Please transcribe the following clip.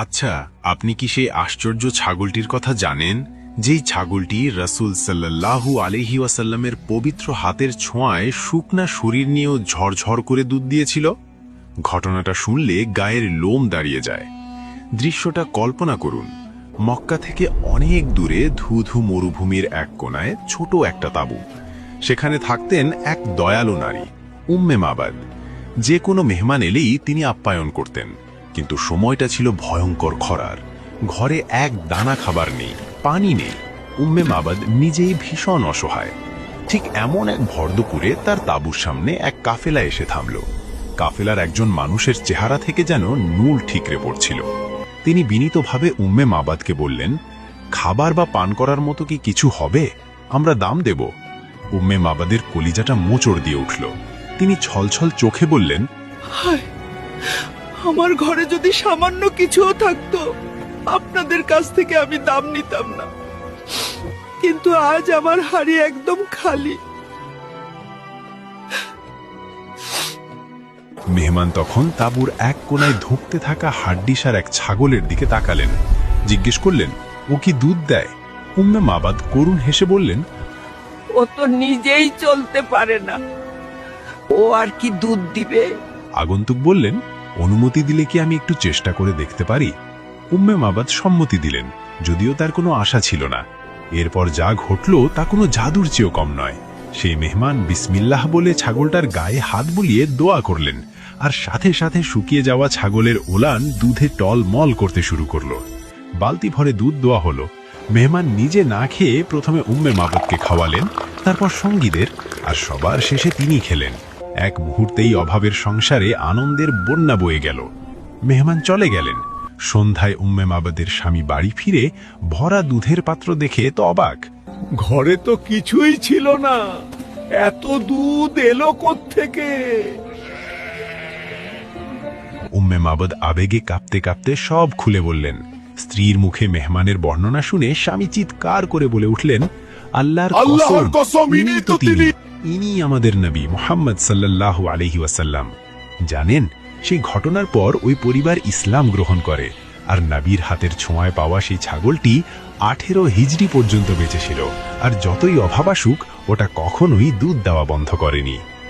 আচ্ছা, আপনি কি সেই আশ্চর্য ছাগলটির কথা জানেন, যেই ছাগলটি রাসূল সাল্লাল্লাহু আলাইহি ওয়াসাল্লামের পবিত্র হাতের ছোঁয়ায় শুকনা শরীর নিয়েও ঝরঝর করে দুধ দিয়েছিল? ঘটনাটা শুনলে গায়ের লোম দাঁড়িয়ে যায়। দৃশ্যটা কল্পনা করুন, মক্কা থেকে অনেক দূরে ধুধু মরুভূমির এক কোণায় ছোট একটা তাঁবু। সেখানে থাকতেন এক দয়ালু নারী, উম্মে মাবাদ। যে কোনো মেহমান এলেই তিনি আপ্যায়ন করতেন, কিন্তু সময়টা ছিল ভয়ঙ্কর খরার। ঘরে এক দানা খাবার নেই, পানি নেই। উম্মে মাবাদ নিজেই ভীষণ অসহায়। ঠিক এমন এক ভর দুপুরে তার তাঁবুর সামনে এক কাফেলা এসে থামল। কাফেলার একজন মানুষের চেহারা থেকে যেন নূর ঠিকরে পড়ছিল। তিনি বিনীতভাবে উম্মে মাবাদকে বললেন, খাবার বা পান করার মতো কি কিছু হবে? আমরা দাম দেব। উম্মে মাবাদের কলিজাটা মোচড় দিয়ে উঠল। তিনি ছলছল চোখে বললেন, হায়, আমার ঘরে যদি সামান্য কিছুও থাকতো, আপনাদের কাছ থেকে আমি দাম নিতাম না, কিন্তু আজ আমার হাড়ি একদম খালি। মেহমান তখন তাঁবুর এক কোণায় ধুঁকতে থাকা হাড্ডিসার এক ছাগলের দিকে তাকালেন। জিজ্ঞেস করলেন, ও কি দুধ দেয়? উম্মে মাবাদ করুণ হেসে বললেন, ও তো নিজেই চলতে পারে না, ও আর কি দুধ দিবে? আগন্তুক বললেন, অনুমতি দিলে কি আমি একটু চেষ্টা করে দেখতে পারি? উম্মে মাবাদ সম্মতি দিলেন, যদিও তার কোনো আশা ছিল না। এরপর যা ঘটল তা কোনো জাদুর চেয়েও কম নয়। সেই মেহমান বিসমিল্লাহ বলে ছাগলটার গায়ে হাত বুলিয়ে দোয়া করলেন, আর সাথে সাথে শুকিয়ে যাওয়া ছাগলের ওলান দুধে টলমল করতে শুরু করল। বালতি ভরে দুধ দেওয়া হলো। মেহমান নিজে না খেয়ে প্রথমে উম্মে মাবাদকে খাওয়ালেন, তারপর সঙ্গীদের, আর সবার শেষে তিনি খেলেন। এক মুহূর্তেই অভাবের সংসারে আনন্দের বন্যা বয়ে গেল। মেহমান চলে গেলেন। সন্ধ্যায় উম্মে মাবাদের স্বামী বাড়ি ফিরে ভরা দুধের পাত্র দেখে তো অবাক। ঘরে তো কিছুই ছিল না, এত দুধ এলো কোত্থেকে? উম্মে মাবাদ আবেগে কাঁপতে কাঁপতে সব খুলে বললেন। স্ত্রীর মুখে মেহমানের বর্ণনা শুনে স্বামী চিৎকার করে বলে উঠলেন, আল্লাহর কসম, ইনি তো তিনি, ইনি আমাদের নবী মুহাম্মদ সাল্লাল্লাহু আলাইহি ওয়াসাল্লাম। জানেন, সেই ঘটনার পর ওই পরিবার ইসলাম গ্রহণ করে, আর নবীর হাতের ছোঁয়ায় পাওয়া সেই ছাগলটি 18 হিজরি পর্যন্ত বেঁচে ছিল, আর যতই অভাব আসুক ওটা কখনোই দুধ দেওয়া বন্ধ করেনি।